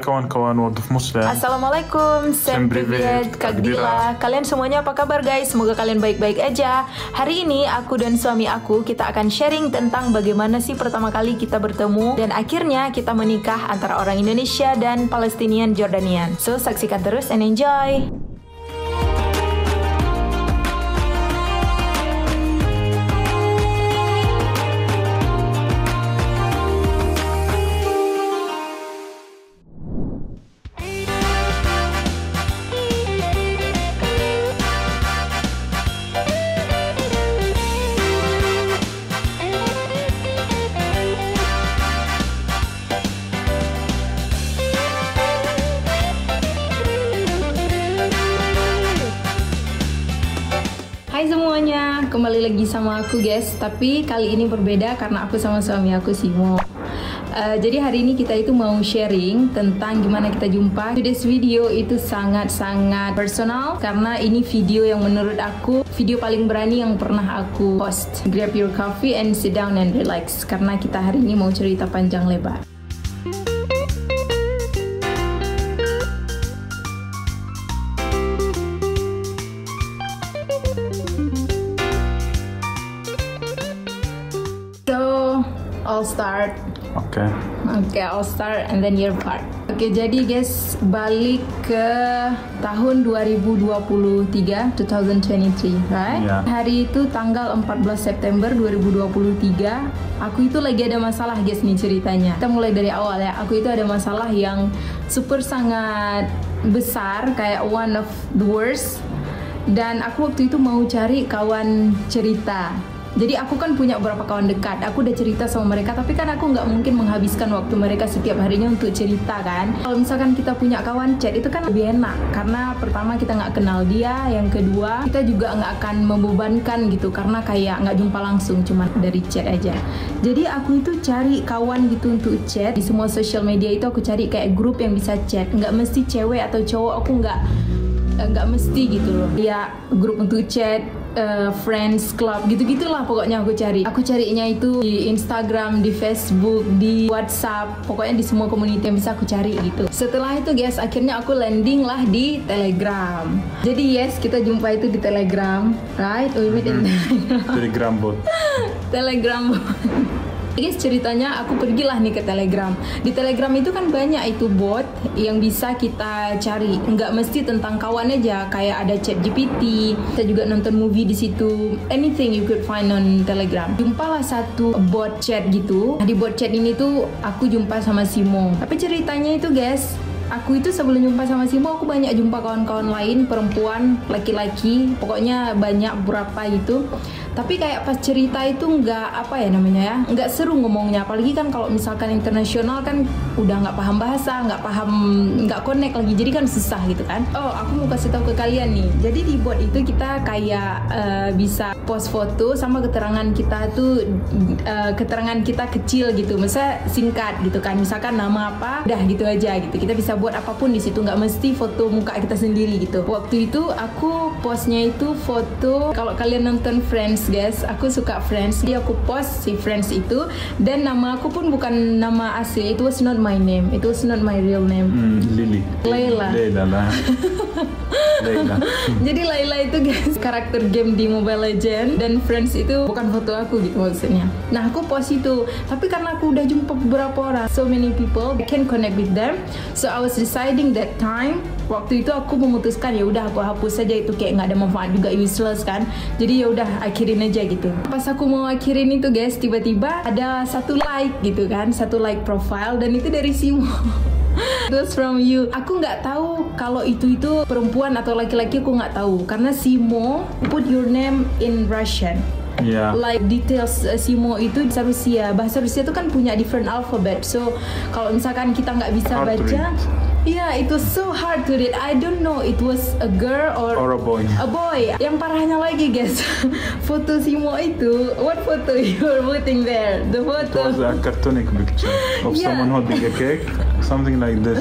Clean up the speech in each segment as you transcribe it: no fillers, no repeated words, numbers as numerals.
kawan-kawan Waduf Muslim. Assalamualaikum, Sem Privet, Kak Dila. Kalian semuanya apa kabar guys? Semoga kalian baik-baik aja. Hari ini aku dan suami aku kita akan sharing tentang bagaimana sih pertama kali kita bertemu dan akhirnya kita menikah antara orang Indonesia dan Palestinian Jordanian. So saksikan terus and enjoy. Hai semuanya, kembali lagi sama aku guys. Tapi kali ini berbeda karena aku sama suami aku Simo. Jadi hari ini kita itu mau sharing tentang gimana kita jumpa. Today's video itu sangat-sangat personal karena ini video yang menurut aku video paling berani yang pernah aku post. Grab your coffee and sit down and relax karena kita hari ini mau cerita panjang lebar. I'll start. I'll start and then your part. Jadi guys, balik ke tahun 2023, 2023, right? Yeah. Hari itu tanggal 14 September 2023. Aku itu lagi ada masalah guys nih ceritanya. Kita mulai dari awal ya. Aku itu ada masalah yang super sangat besar, kayak one of the worst. Dan aku waktu itu mau cari kawan cerita. Jadi aku kan punya beberapa kawan dekat. Aku udah cerita sama mereka, tapi kan aku nggak mungkin menghabiskan waktu mereka setiap harinya untuk cerita kan. Kalau misalkan kita punya kawan chat itu kan lebih enak, karena pertama kita nggak kenal dia, yang kedua kita juga nggak akan membebankan gitu, karena kayak nggak jumpa langsung, cuma dari chat aja. Jadi aku itu cari kawan gitu untuk chat di semua social media itu. Aku cari kayak grup yang bisa chat, nggak mesti cewek atau cowok. Aku nggak mesti gitu loh. Ya grup untuk chat, friends club gitu-gitulah pokoknya aku cari. Aku carinya itu di Instagram, di Facebook, di WhatsApp, pokoknya di semua community yang bisa aku cari gitu. Setelah itu guys, akhirnya aku landing lah di Telegram. Jadi yes, kita jumpa itu di Telegram, right? We meet in Telegram bot. Telegram bot. Guys, ceritanya aku pergilah nih ke Telegram. Di Telegram itu kan banyak itu bot yang bisa kita cari. Nggak mesti tentang kawan aja, kayak ada ChatGPT. Kita juga nonton movie di situ. Anything you could find on Telegram. Jumpalah satu bot chat gitu. Nah, di bot chat ini tuh aku jumpa sama Simo. Tapi ceritanya itu guys, aku itu sebelum jumpa sama Simo, aku banyak jumpa kawan-kawan lain, perempuan, laki-laki, pokoknya banyak berapa gitu. Tapi kayak pas cerita itu nggak seru ngomongnya. Apalagi kan kalau misalkan internasional kan udah nggak paham bahasa, nggak connect lagi, jadi kan susah gitu kan. Oh, aku mau kasih tahu ke kalian nih. Jadi di bot itu kita kayak bisa post foto sama keterangan kita tuh, keterangan kita kecil gitu, misalnya singkat gitu kan. Misalkan nama apa, udah gitu aja gitu. Kita bisa buat apapun di situ, nggak mesti foto muka kita sendiri gitu. Waktu itu aku postnya itu foto, kalau kalian nonton Friends guys, aku suka Friends, jadi aku post si Friends itu, dan nama aku pun bukan nama asli, it was not my name, it was not my real name. Lily. Layla lah. Layla. Jadi Layla itu guys karakter game di Mobile Legends, dan Friends itu bukan foto aku gitu maksudnya. Nah, aku post itu, tapi karena aku udah jumpa beberapa orang, so many people, I can connect with them, so I was deciding that time. Waktu itu aku memutuskan ya udah aku hapus saja itu, kayak nggak ada manfaat juga, useless kan. Jadi ya udah akhirin aja gitu. Pas aku mau akhirin itu guys, tiba-tiba ada satu like gitu kan, satu like profile, dan itu dari Simo. It was from you. Aku nggak tahu kalau itu perempuan atau laki-laki, aku nggak tahu karena Simo put your name in Russian. Yeah. Like details Simo itu bahasa Rusia. Bahasa Rusia itu kan punya different alphabet. So kalau misalkan kita nggak bisa baca, yeah, it was so hard to read. I don't know it was a girl or a boy. A boy. Yang parahnya lagi guys, foto Simo itu, what photo you were putting there? The photo. It was a cartoonic picture of someone holding a cake, something like this.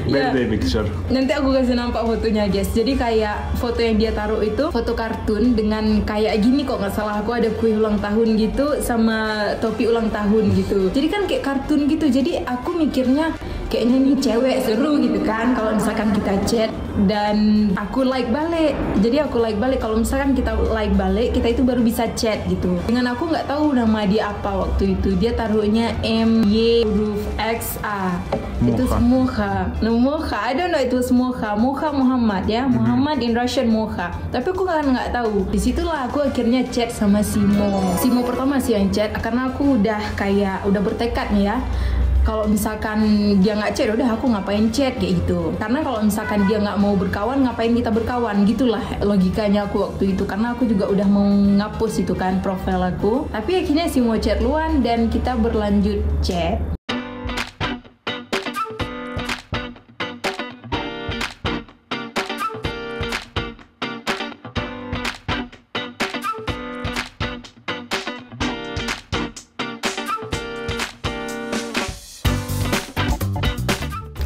Birthday picture. Nanti aku kasih nampak fotonya guys. Jadi kayak foto yang dia taruh itu foto kartun dengan kayak gini kok nggak salah aku, ada kue ulang tahun gitu sama topi ulang tahun gitu. Jadi kan kayak kartun gitu. Jadi aku mikirnya kayaknya nih cewek seru gitu kan kalau misalkan kita chat, dan aku like balik. Jadi aku like balik, kalau misalkan kita like balik, kita itu baru bisa chat gitu. Dengan aku nggak tahu nama dia apa waktu itu, dia taruhnya MY huruf XA. Itu Mocha. No, Mocha. I don't know, it was Mocha. Mocha Muhammad ya. Muhammad in Russian Mocha. Tapi aku kan nggak tahu. Disitulah aku akhirnya chat sama Simo. Simo pertama sih yang chat, karena aku udah bertekad nih ya. Kalau misalkan dia nggak chat, udah aku ngapain chat kayak gitu. Karena kalau misalkan dia nggak mau berkawan, ngapain kita berkawan? Gitulah logikanya aku waktu itu. Karena aku juga udah mau ngapus itu kan profil aku. Tapi akhirnya Simo chat luan dan kita berlanjut chat.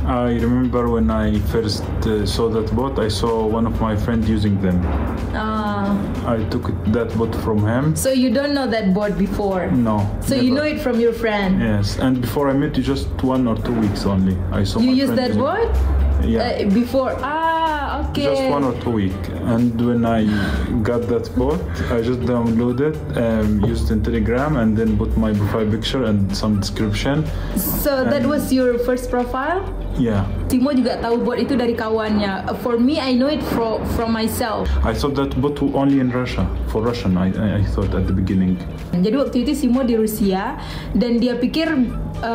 I remember when I first saw that bot, I saw one of my friends using them. I took that bot from him. So you don't know that bot before? No. So never. You know it from your friend? Yes, and before I met you, just 1 or 2 weeks only. I saw you my used that bot? Yeah. Before? Okay. Just 1 or 2 weeks. And when I got that bot, I just downloaded, used in Telegram, and then put my profile picture and some description. So that was your first profile? Yeah. Simo juga tahu bot itu dari kawannya. For me, I know it from myself. I thought that bot only in Russia. For Russian, I thought at the beginning. Jadi waktu itu Simo di Rusia dan dia pikir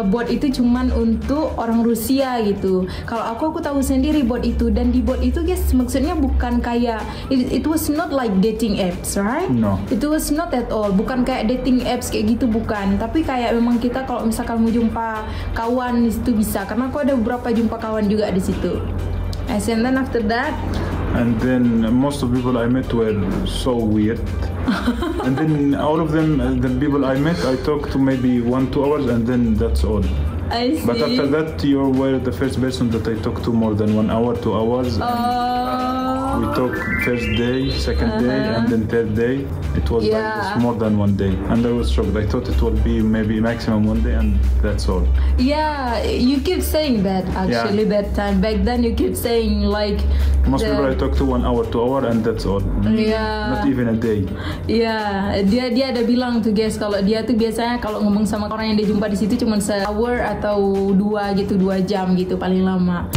bot itu cuman untuk orang Rusia gitu. Kalau aku tahu sendiri bot itu, dan di bot itu guys maksudnya bukan kayak it was not like dating apps, right? No. It was not at all. Bukan kayak dating apps kayak gitu, bukan. Tapi kayak memang kita kalau misalkan mau jumpa kawan di situ bisa. Karena aku ada beberapa jumpa kawan juga di situ. And then after that, and then most of the people I met were so weird. And then all of them, the people I met, I talked to maybe 1-2 hours, and then that's all. I see. But after that, you were the first person that I talked to more than 1 hour, 2 hours. We talked first day, second day, and then third day. It was like this more than 1 day, and I was shocked. I thought it would be maybe maximum 1 day, and that's all. Yeah, you keep saying that actually that time. Back then, you keep saying like most people I talk to 1 hour, 2 hour, and that's all. Yeah. Not even a day. Yeah, dia ada bilang tuh guys, kalau dia tuh biasanya kalau ngomong sama orang yang dia jumpa di situ cuma se-hour atau 2 gitu, 2 jam gitu paling lama.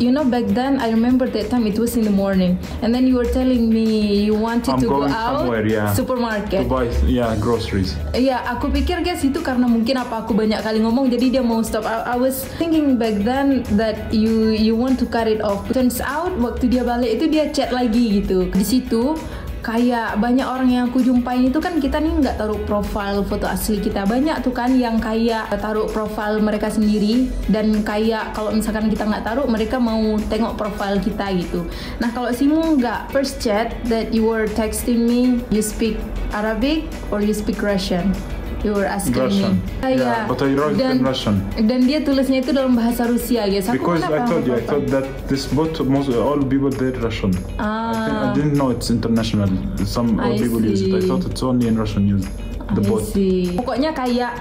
You know, back then I remember that time it was in the morning, and then you were telling me you wanted to go out supermarket to buy groceries. Yeah, aku pikir guys itu karena mungkin apa aku banyak kali ngomong jadi dia mau stop. I was thinking back then that you want to cut it off. Turns out waktu dia balik itu dia chat lagi gitu. Di situ kayak banyak orang yang aku jumpain itu kan kita nih nggak taruh profile foto asli kita, banyak tuh kan yang kayak taruh profile mereka sendiri, dan kayak kalau misalkan kita nggak taruh mereka mau tengok profile kita gitu. Nah kalau Simo nggak, first chat that you were texting me, you speak Arabic or you speak Russian? You were asking Russian. me. Yeah, but I wrote in Russian. Dan dia tulisnya itu dalam bahasa Rusia, guys. Because I thought that this bot, all people there Russian. I didn't know it's international. Some people use it. I thought it's only in Russian use. The bot. Pokoknya kayak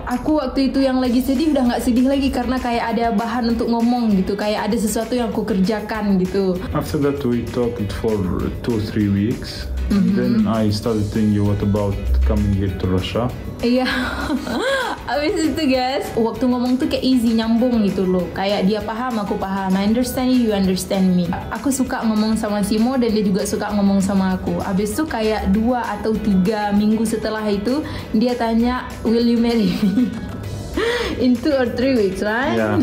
aku waktu itu yang lagi sedih udah nggak sedih lagi karena kayak ada bahan untuk ngomong gitu, kayak ada sesuatu yang aku kerjakan gitu. After that we talked for 2-3 weeks. And then I started thinking, what about coming here to Russia? Iya. Abis itu guys, waktu ngomong tuh kayak easy, nyambung gitu loh. Kayak dia paham, aku paham. I understand you, you understand me. Aku suka ngomong sama Simo dan dia juga suka ngomong sama aku. Abis itu kayak 2 atau 3 minggu setelah itu dia tanya, will you marry me? In 2 or 3 weeks, right? Yeah.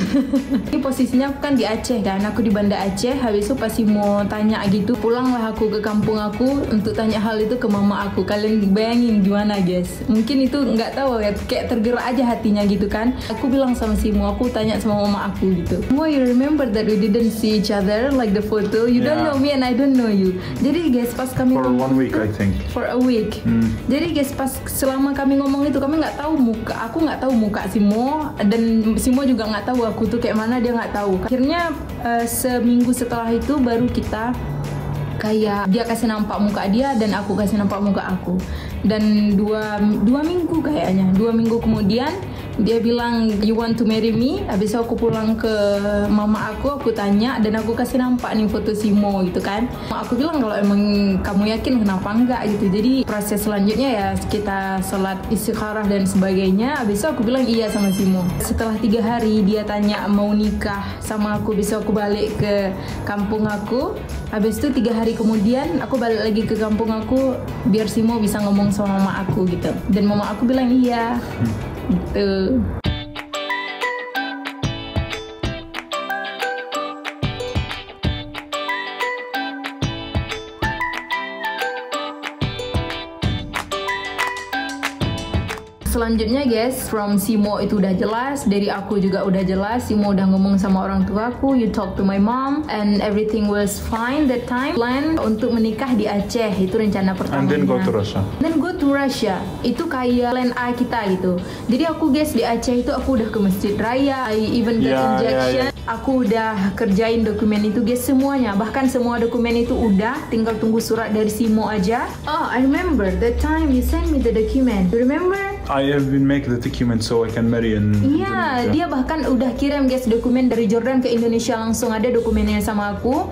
Ini posisinya aku kan di Aceh kan, aku di Banda Aceh. Habis itu pasti mau tanya gitu, pulanglah aku ke kampung aku untuk tanya hal itu ke mama aku. Kalian bayangin gimana guys? Mungkin itu nggak tahu ya, kayak tergerak aja hatinya gitu kan. Aku bilang sama Simo, aku tanya sama mama aku gitu. Simo, you remember that we didn't see each other like the photo? You don't know me and I don't know you. Jadi guys pas kami for 1 week I think. For a week. Jadi guys pas selama kami ngomong itu kami nggak tahu muka, aku nggak tahu muka Simo, Simo, dan Simo juga nggak tahu aku tuh kayak mana, dia nggak tahu. Akhirnya seminggu setelah itu baru kita kayak dia kasih nampak muka dia dan aku kasih nampak muka aku. Dan dua minggu kayaknya, 2 minggu kemudian dia bilang, you want to marry me? Habis itu aku pulang ke mama aku tanya dan aku kasih nampak nih foto Simo gitu kan. Aku bilang kalau emang kamu yakin kenapa enggak gitu. Jadi proses selanjutnya ya kita sholat istikharah dan sebagainya. Habis itu aku bilang iya sama Simo. Setelah 3 hari dia tanya mau nikah sama aku, besok aku balik ke kampung aku. Habis itu 3 hari kemudian aku balik lagi ke kampung aku biar Simo bisa ngomong sama mama aku gitu. Dan mama aku bilang iya. Gitu. Selanjutnya guys, from Simo itu udah jelas, dari aku juga udah jelas. Simo udah ngomong sama orang tuaku, you talk to my mom, and everything was fine that time. Plan untuk menikah di Aceh, itu rencana pertamanya. And then go to Russia. Then go to Russia, itu kayak plan A kita gitu. Jadi aku guys di Aceh itu aku udah ke Masjid Raya, I even get injection. Aku udah kerjain dokumen itu guys semuanya, bahkan semua dokumen itu udah, tinggal tunggu surat dari Simo aja. Oh, I remember that time you sent me the document. You remember? I have been make the document so I can marry in Indonesia. Dia bahkan udah kirim guys dokumen dari Jordan ke Indonesia langsung, ada dokumennya sama aku.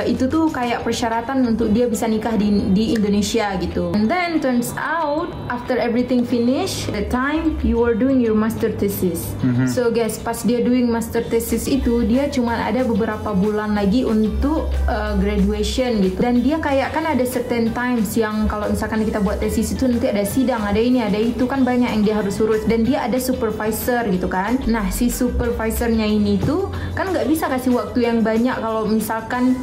Itu tuh kayak persyaratan untuk dia bisa nikah di Indonesia gitu. And then turns out after everything finish, the time you were doing your master thesis. So guys, pas dia doing master thesis itu dia cuma ada beberapa bulan lagi untuk graduation gitu. Dan dia kayak kan ada certain times yang kalau misalkan kita buat tesis itu nanti ada sidang, ada ini, ada itu kan banyak yang dia harus urus, dan dia ada supervisor gitu kan. Nah si supervisornya ini tuh kan nggak bisa kasih waktu yang banyak kalau misalkan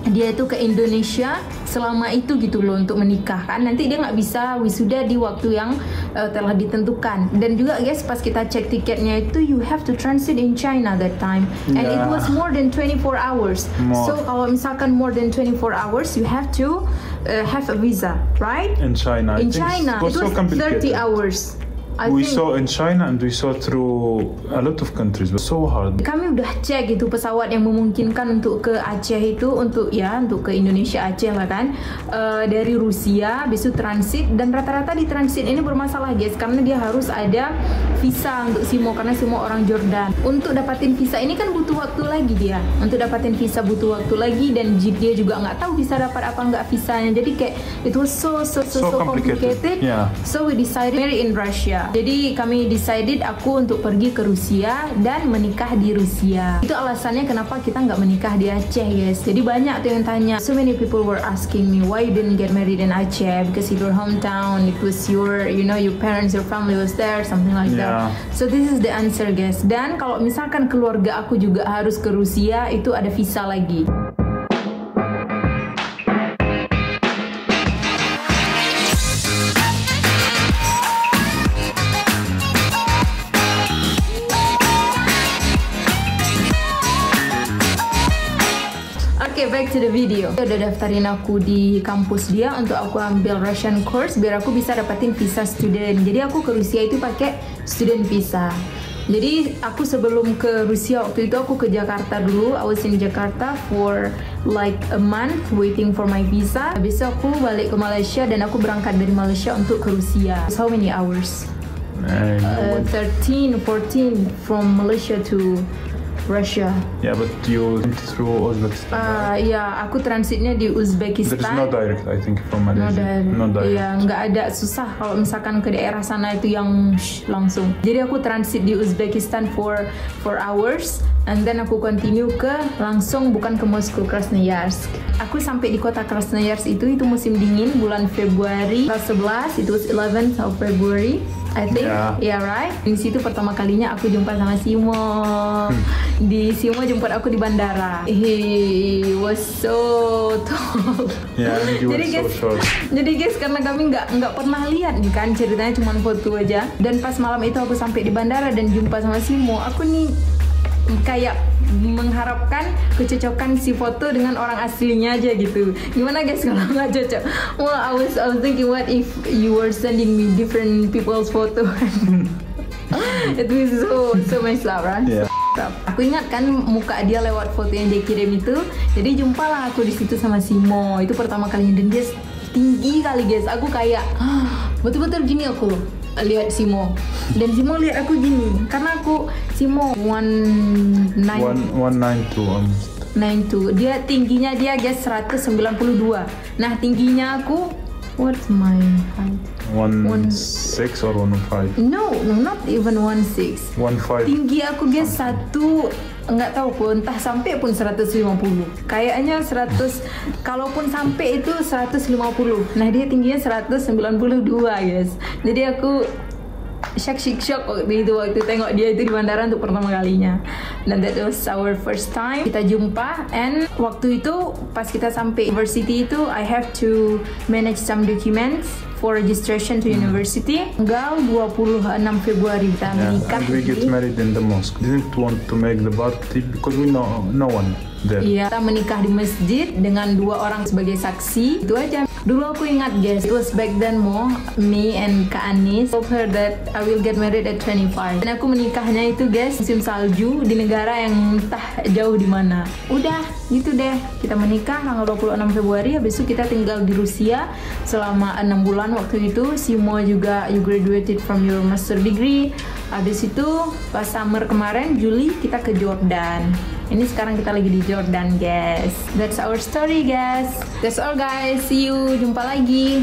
dia itu ke Indonesia selama itu gitu loh untuk menikah kan, nanti dia nggak bisa wisuda di waktu yang telah ditentukan. Dan juga guys pas kita cek tiketnya itu you have to transit in China that time, and it was more than 24 hours. So kalau misalkan more than 24 hours you have to have a visa, right? In China. In China it was so 30 hours. We saw in China and we saw through a lot of countries, but so hard. Kami udah cek itu pesawat yang memungkinkan untuk ke Aceh itu, untuk ke Indonesia Aceh lah kan, dari Rusia, besok transit, dan rata-rata di transit ini bermasalah guys, karena dia harus ada visa untuk Simo, karena Simo orang Jordan. Untuk dapatin visa ini kan butuh waktu lagi dia, untuk dapatin visa butuh waktu lagi, dan dia juga nggak tahu bisa dapat apa nggak visanya, jadi kayak it was so complicated. So we decided marry in Russia. Jadi kami decided aku untuk pergi ke Rusia dan menikah di Rusia. Itu alasannya kenapa kita nggak menikah di Aceh guys. Jadi banyak tuh yang tanya. So many people were asking me why you didn't get married in Aceh, because it's your hometown, it was your, you know, your parents, your family was there, something like that. So this is the answer guys. Dan kalau misalkan keluarga aku juga harus ke Rusia, itu ada visa lagi. Okay, back to the video. Dia udah daftarin aku di kampus dia untuk aku ambil Russian course biar aku bisa dapatin visa student. Jadi aku ke Rusia itu pakai student visa. Jadi aku sebelum ke Rusia waktu itu aku ke Jakarta dulu. I was in Jakarta for like a month waiting for my visa. Habis itu aku balik ke Malaysia dan aku berangkat dari Malaysia untuk ke Rusia. How many hours? 13, 14 from Malaysia to Russia. Yeah, but you went through Uzbekistan. Yeah, aku transitnya di Uzbekistan. There is no direct, I think, from Malaysia. No direct. Iya, nggak ada, susah kalau misalkan ke daerah sana itu yang langsung. Jadi aku transit di Uzbekistan for 4 hours, and then aku continue ke langsung bukan ke Moskow, Krasnoyarsk. Aku sampai di kota Krasnoyarsk itu musim dingin, bulan Februari, tanggal 11, it was 11th of February. I think, yeah right. Di situ pertama kalinya aku jumpa sama Simo. Di Simo jemput aku di bandara. He was so tall. Yeah, he was so short. Jadi guys, karena kami nggak pernah lihat nih kan, ceritanya cuma foto aja. Dan pas malam itu aku sampai di bandara dan jumpa sama Simo. Aku nih kayak mengharapkan kecocokan si foto dengan orang aslinya aja gitu. Gimana guys kalau nggak cocok? Well, I was thinking what if you were sending me different people's photo. It was so messed up, right? Yeah. Aku ingat kan muka dia lewat foto yang dia kirim itu. Jadi jumpalah aku di situ sama Simo. Itu pertama kalinya dan dia tinggi kali guys. Aku kayak betul-betul gini aku lihat Simo. Dan Simo lihat aku gini. Karena aku Simo 192 almost. 92. Dia tingginya dia guys 192. Nah, tingginya aku what's my height? 1.6 or 1.5? No, not even 1.6. 1.5. Tinggi aku guys nggak tahu pun, entah sampai pun 150. Kayaknya 100, kalaupun sampai itu 150. Nah, dia tingginya 192 guys. Jadi aku shock waktu tengok dia itu di bandara untuk pertama kalinya. Dan that was our first time kita jumpa. And waktu itu pas kita sampai university itu I have to manage some documents for registration to university. Tanggal 26 Februari kita menikah. And we get married in the mosque. Didn't want to make the party because we know no one there. Iya, kita menikah di masjid dengan 2 orang sebagai saksi. Itu aja. Dulu aku ingat guys, it was back then me and Kak Anis told her that I will get married at 25. Dan aku menikahnya itu guys musim salju di negara yang entah jauh di mana. Udah, gitu deh. Kita menikah tanggal 26 Februari, habis itu kita tinggal di Rusia selama 6 bulan waktu itu. Simo juga you graduated from your master degree. Habis itu pas summer kemarin Juli kita ke Jordan. Ini sekarang kita lagi di Jordan guys. That's our story guys. That's all guys. See you. Jumpa lagi.